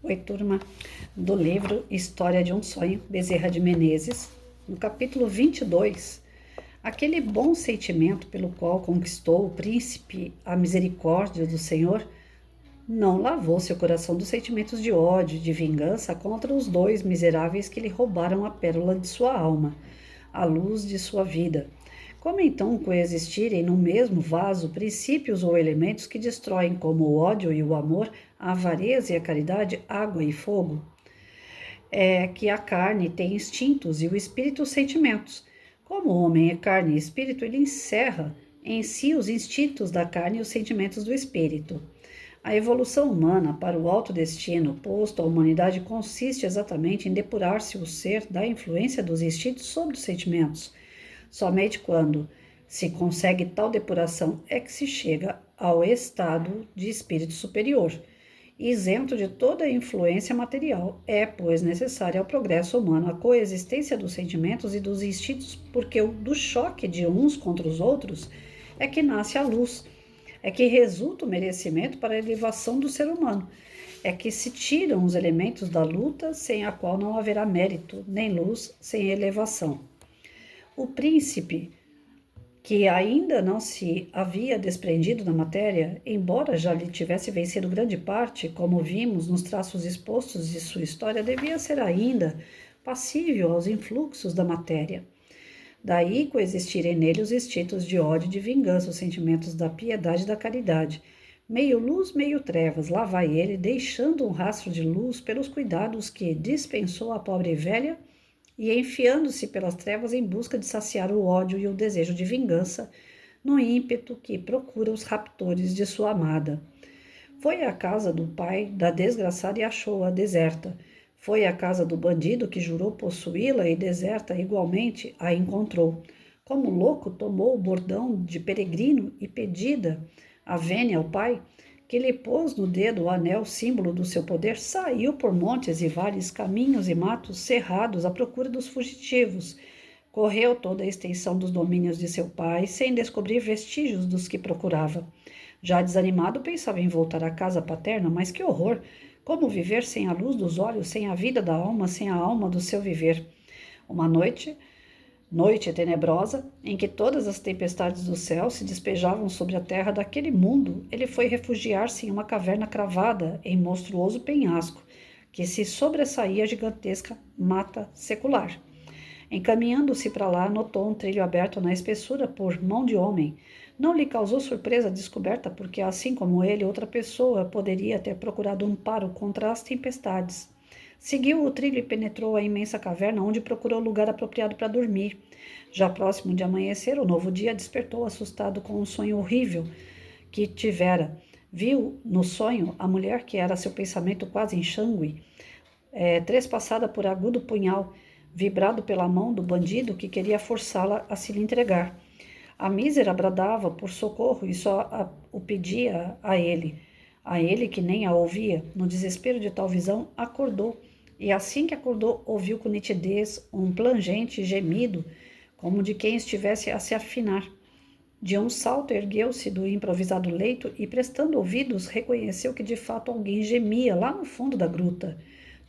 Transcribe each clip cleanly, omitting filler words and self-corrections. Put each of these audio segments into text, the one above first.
Oi, turma, do livro História de um Sonho, Bezerra de Menezes, no capítulo 22, aquele bom sentimento pelo qual conquistou o príncipe a misericórdia do Senhor não lavou seu coração dos sentimentos de ódio e de vingança contra os dois miseráveis que lhe roubaram a pérola de sua alma, a luz de sua vida. Como então coexistirem no mesmo vaso princípios ou elementos que destroem, como o ódio e o amor, a avareza e a caridade, água e fogo? É que a carne tem instintos e o espírito sentimentos. Como o homem é carne e espírito, ele encerra em si os instintos da carne e os sentimentos do espírito. A evolução humana para o alto destino posto à humanidade consiste exatamente em depurar-se o ser da influência dos instintos sobre os sentimentos. Somente quando se consegue tal depuração é que se chega ao estado de espírito superior, isento de toda influência material. É, pois, necessária ao progresso humano a coexistência dos sentimentos e dos instintos, porque do choque de uns contra os outros é que nasce a luz, é que resulta o merecimento para a elevação do ser humano, é que se tiram os elementos da luta, sem a qual não haverá mérito, nem luz sem elevação. O príncipe, que ainda não se havia desprendido da matéria, embora já lhe tivesse vencido grande parte, como vimos nos traços expostos de sua história, devia ser ainda passível aos influxos da matéria. Daí coexistirem nele os instintos de ódio e de vingança, os sentimentos da piedade e da caridade. Meio luz, meio trevas, lá vai ele, deixando um rastro de luz pelos cuidados que dispensou a pobre velha, e enfiando-se pelas trevas em busca de saciar o ódio e o desejo de vingança, no ímpeto que procura os raptores de sua amada. Foi à casa do pai da desgraçada e achou-a deserta. Foi à casa do bandido que jurou possuí-la e deserta igualmente a encontrou. Como louco, tomou o bordão de peregrino e pedida a vênia ao pai, que lhe pôs no dedo o anel símbolo do seu poder, saiu por montes e vales, caminhos e matos cerrados à procura dos fugitivos. Correu toda a extensão dos domínios de seu pai, sem descobrir vestígios dos que procurava. Já desanimado, pensava em voltar à casa paterna, mas que horror! Como viver sem a luz dos olhos, sem a vida da alma, sem a alma do seu viver? Uma noite tenebrosa, em que todas as tempestades do céu se despejavam sobre a terra daquele mundo, ele foi refugiar-se em uma caverna cravada em monstruoso penhasco, que se sobressaía a gigantesca mata secular. Encaminhando-se para lá, notou um trilho aberto na espessura por mão de homem. Não lhe causou surpresa a descoberta, porque, assim como ele, outra pessoa poderia ter procurado amparo contra as tempestades. Seguiu o trilho e penetrou a imensa caverna, onde procurou lugar apropriado para dormir. Já próximo de amanhecer, o novo dia despertou assustado com um sonho horrível que tivera. Viu no sonho a mulher que era seu pensamento quase enxangue, trespassada por agudo punhal, vibrado pela mão do bandido que queria forçá-la a se lhe entregar. A mísera bradava por socorro e só o pedia a ele que nem a ouvia. No desespero de tal visão, acordou, e assim que acordou, ouviu com nitidez um plangente gemido, como de quem estivesse a se afinar. De um salto ergueu-se do improvisado leito e, prestando ouvidos, reconheceu que de fato alguém gemia lá no fundo da gruta.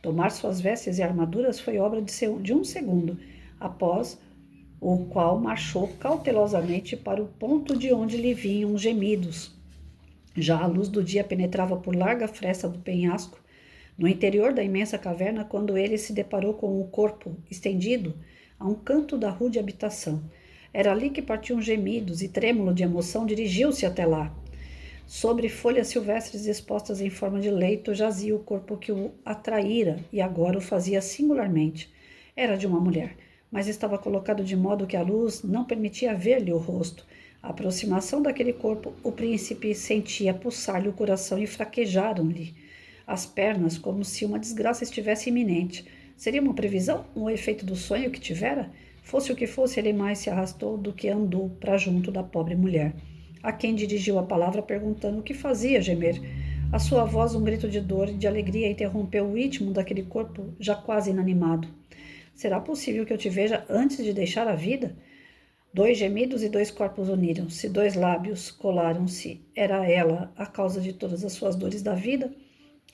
Tomar suas vestes e armaduras foi obra de um segundo, após o qual marchou cautelosamente para o ponto de onde lhe vinham os gemidos. Já a luz do dia penetrava por larga fresta do penhasco, no interior da imensa caverna, quando ele se deparou com o corpo estendido a um canto da rude habitação. Era ali que partiam gemidos e, trêmulo de emoção, dirigiu-se até lá. Sobre folhas silvestres expostas em forma de leito jazia o corpo que o atraíra e agora o fazia singularmente. Era de uma mulher, mas estava colocado de modo que a luz não permitia ver-lhe o rosto. A aproximação daquele corpo, o príncipe sentia pulsar-lhe o coração e fraquejaram-lhe as pernas, como se uma desgraça estivesse iminente. Seria uma previsão, um efeito do sonho que tivera? Fosse o que fosse, ele mais se arrastou do que andou para junto da pobre mulher, a quem dirigiu a palavra perguntando o que fazia gemer. A sua voz, um grito de dor e de alegria, interrompeu o ritmo daquele corpo já quase inanimado. Será possível que eu te veja antes de deixar a vida? 2 gemidos e 2 corpos uniram-se, 2 lábios colaram-se. Era ela a causa de todas as suas dores da vida?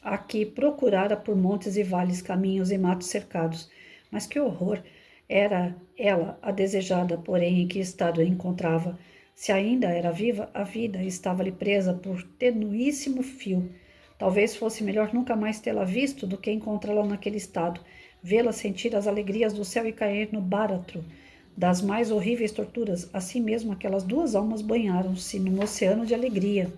a que procurara por montes e vales, caminhos e matos cercados. Mas que horror! Era ela a desejada, porém, em que estado a encontrava? Se ainda era viva, a vida estava-lhe presa por tenuíssimo fio. Talvez fosse melhor nunca mais tê-la visto do que encontrá-la naquele estado, vê-la sentir as alegrias do céu e cair no báratro das mais horríveis torturas. Assim mesmo, aquelas duas almas banharam-se num oceano de alegria.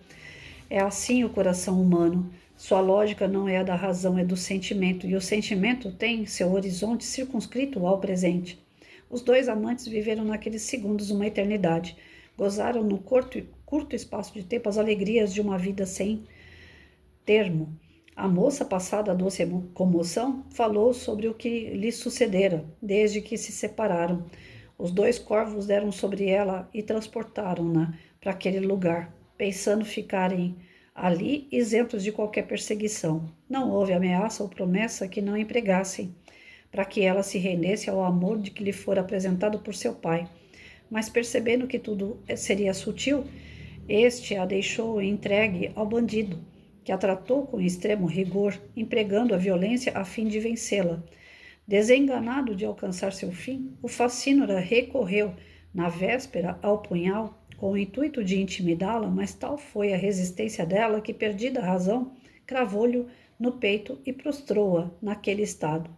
É assim o coração humano. Sua lógica não é a da razão, é do sentimento, e o sentimento tem seu horizonte circunscrito ao presente. Os dois amantes viveram naqueles segundos uma eternidade. Gozaram no curto espaço de tempo as alegrias de uma vida sem termo. A moça, passada a doce comoção, falou sobre o que lhe sucedera, desde que se separaram. Os dois corvos deram sobre ela e transportaram-na para aquele lugar, pensando ficarem ali isentos de qualquer perseguição. Não houve ameaça ou promessa que não empregassem, para que ela se rendesse ao amor de que lhe fora apresentado por seu pai. Mas percebendo que tudo seria sutil, este a deixou entregue ao bandido, que a tratou com extremo rigor, empregando a violência a fim de vencê-la. Desenganado de alcançar seu fim, o facínora recorreu, na véspera, ao punhal, com o intuito de intimidá-la, mas tal foi a resistência dela que, perdida a razão, cravou-lhe no peito e prostrou-a naquele estado.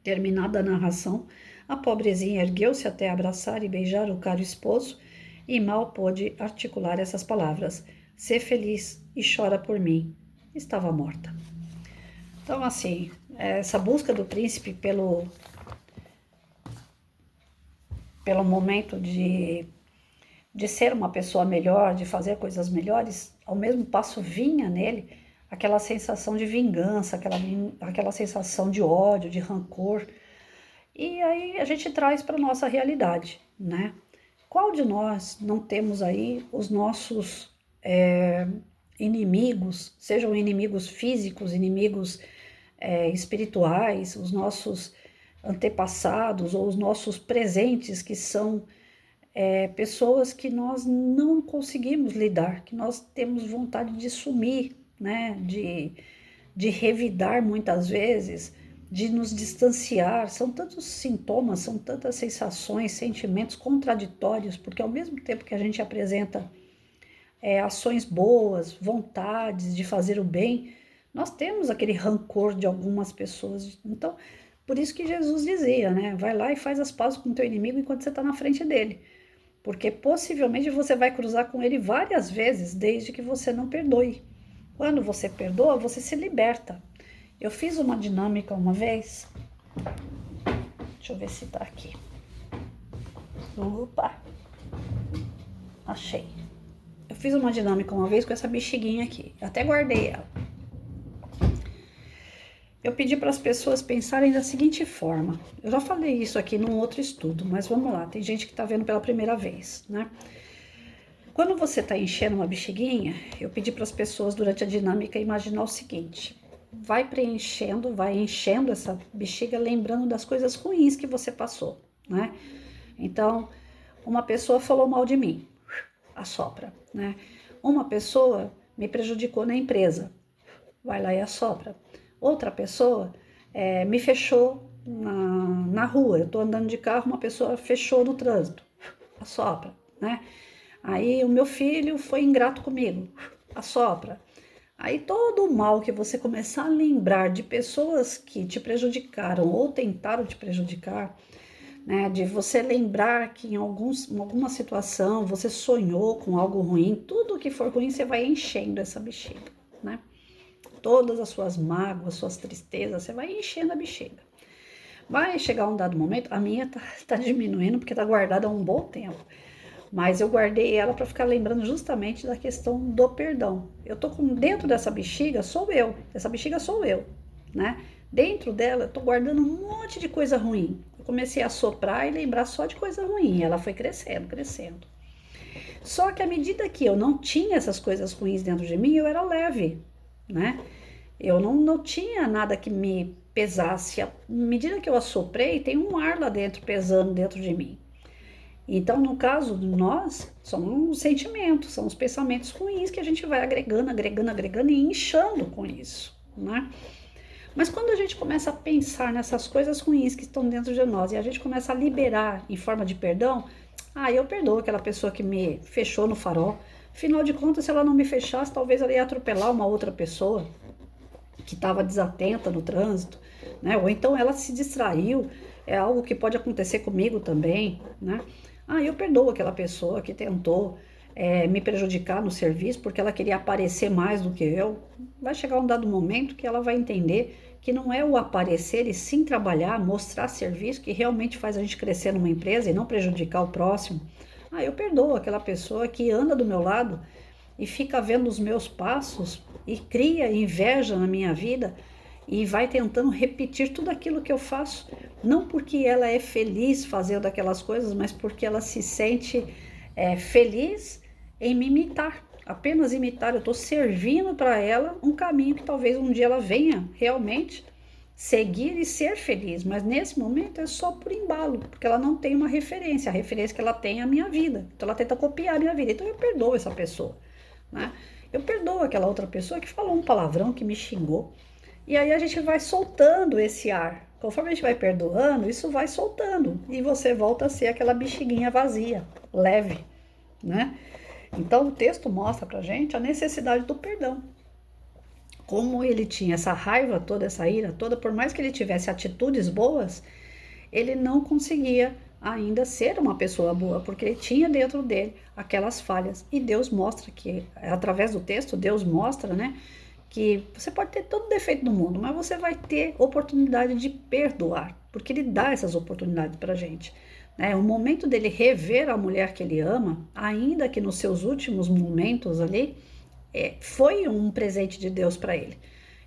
Terminada a narração, a pobrezinha ergueu-se até abraçar e beijar o caro esposo e mal pôde articular essas palavras: "Sê feliz e chora por mim." Estava morta. Então, assim, essa busca do príncipe pelo momento de ser uma pessoa melhor, de fazer coisas melhores, ao mesmo passo vinha nele aquela sensação de vingança, aquela sensação de ódio, de rancor. E aí a gente traz para a nossa realidade, né? Qual de nós não temos aí os nossos inimigos, sejam inimigos físicos, inimigos espirituais, os nossos antepassados ou os nossos presentes, que são pessoas que nós não conseguimos lidar, que nós temos vontade de sumir, né? De revidar muitas vezes, de nos distanciar. São tantos sintomas, são tantas sensações, sentimentos contraditórios, porque ao mesmo tempo que a gente apresenta ações boas, vontades de fazer o bem, nós temos aquele rancor de algumas pessoas. Então, por isso que Jesus dizia, né? Vai lá e faz as pazes com o teu inimigo enquanto você está na frente dele. Porque possivelmente você vai cruzar com ele várias vezes, desde que você não perdoe. Quando você perdoa, você se liberta. Eu fiz uma dinâmica uma vez. Deixa eu ver se tá aqui. Opa! Achei. Eu fiz uma dinâmica uma vez com essa bexiguinha aqui. Eu até guardei ela. Eu pedi para as pessoas pensarem da seguinte forma. Eu já falei isso aqui num outro estudo, mas vamos lá. Tem gente que está vendo pela primeira vez, né? Quando você está enchendo uma bexiguinha, eu pedi para as pessoas durante a dinâmica imaginar o seguinte: vai preenchendo, vai enchendo essa bexiga, lembrando das coisas ruins que você passou, né? Então, uma pessoa falou mal de mim, assopra, né? Uma pessoa me prejudicou na empresa, vai lá e assopra. Outra pessoa me fechou na rua, eu tô andando de carro, uma pessoa fechou no trânsito, assopra, né? Aí o meu filho foi ingrato comigo, assopra. Aí todo o mal que você começar a lembrar de pessoas que te prejudicaram ou tentaram te prejudicar, né? De você lembrar que em alguma situação você sonhou com algo ruim, tudo que for ruim você vai enchendo essa bexiga, né? Todas as suas mágoas, suas tristezas, você vai enchendo a bexiga. Vai chegar um dado momento, a minha tá diminuindo porque tá guardada há um bom tempo. Mas eu guardei ela para ficar lembrando justamente da questão do perdão. Eu tô dentro dessa bexiga, sou eu. Essa bexiga sou eu, né? Dentro dela, eu tô guardando um monte de coisa ruim. Eu comecei a soprar e lembrar só de coisa ruim. Ela foi crescendo, crescendo. Só que à medida que eu não tinha essas coisas ruins dentro de mim, eu era leve, né? Eu não tinha nada que me pesasse. À medida que eu assoprei, tem um ar lá dentro pesando dentro de mim. Então, no caso de nós, são os sentimentos, são os pensamentos ruins que a gente vai agregando e inchando com isso, né? Mas quando a gente começa a pensar nessas coisas ruins que estão dentro de nós e a gente começa a liberar em forma de perdão, eu perdoo aquela pessoa que me fechou no farol. Afinal de contas, se ela não me fechasse, talvez ela ia atropelar uma outra pessoa que estava desatenta no trânsito, né? Ou então ela se distraiu, é algo que pode acontecer comigo também, né? Eu perdoo aquela pessoa que tentou me prejudicar no serviço porque ela queria aparecer mais do que eu. Vai chegar um dado momento que ela vai entender que não é o aparecer e sim trabalhar, mostrar serviço que realmente faz a gente crescer numa empresa e não prejudicar o próximo. Eu perdoo aquela pessoa que anda do meu lado e fica vendo os meus passos e cria inveja na minha vida e vai tentando repetir tudo aquilo que eu faço, não porque ela é feliz fazendo aquelas coisas, mas porque ela se sente feliz em me imitar, apenas imitar. Eu estou servindo para ela um caminho que talvez um dia ela venha realmente seguir e ser feliz, mas nesse momento é só por embalo, porque ela não tem uma referência, a referência que ela tem é a minha vida, então ela tenta copiar a minha vida, então eu perdoo essa pessoa, né? Eu perdoo aquela outra pessoa que falou um palavrão, que me xingou, e aí a gente vai soltando esse ar, conforme a gente vai perdoando, isso vai soltando, e você volta a ser aquela bexiguinha vazia, leve, né? Então o texto mostra pra gente a necessidade do perdão. Como ele tinha essa raiva toda, essa ira toda, por mais que ele tivesse atitudes boas, ele não conseguia ainda ser uma pessoa boa, porque ele tinha dentro dele aquelas falhas. E Deus mostra que, através do texto, Deus mostra, né, que você pode ter todo o defeito do mundo, mas você vai ter oportunidade de perdoar, porque ele dá essas oportunidades pra gente. O momento dele rever a mulher que ele ama, ainda que nos seus últimos momentos ali, foi um presente de Deus para ele.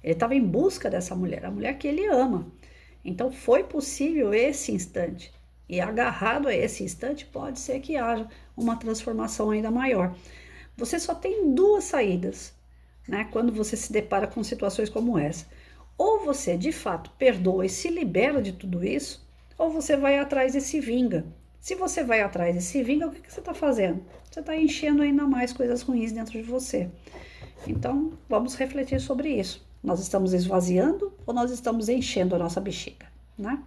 Ele estava em busca dessa mulher, a mulher que ele ama. Então foi possível esse instante. E agarrado a esse instante, pode ser que haja uma transformação ainda maior. Você só tem duas saídas, né, quando você se depara com situações como essa. Ou você, de fato, perdoa e se libera de tudo isso, ou você vai atrás e se vinga. Se você vai atrás e se vinga, o que você está fazendo? Você está enchendo ainda mais coisas ruins dentro de você. Então, vamos refletir sobre isso. Nós estamos esvaziando ou nós estamos enchendo a nossa bexiga, né?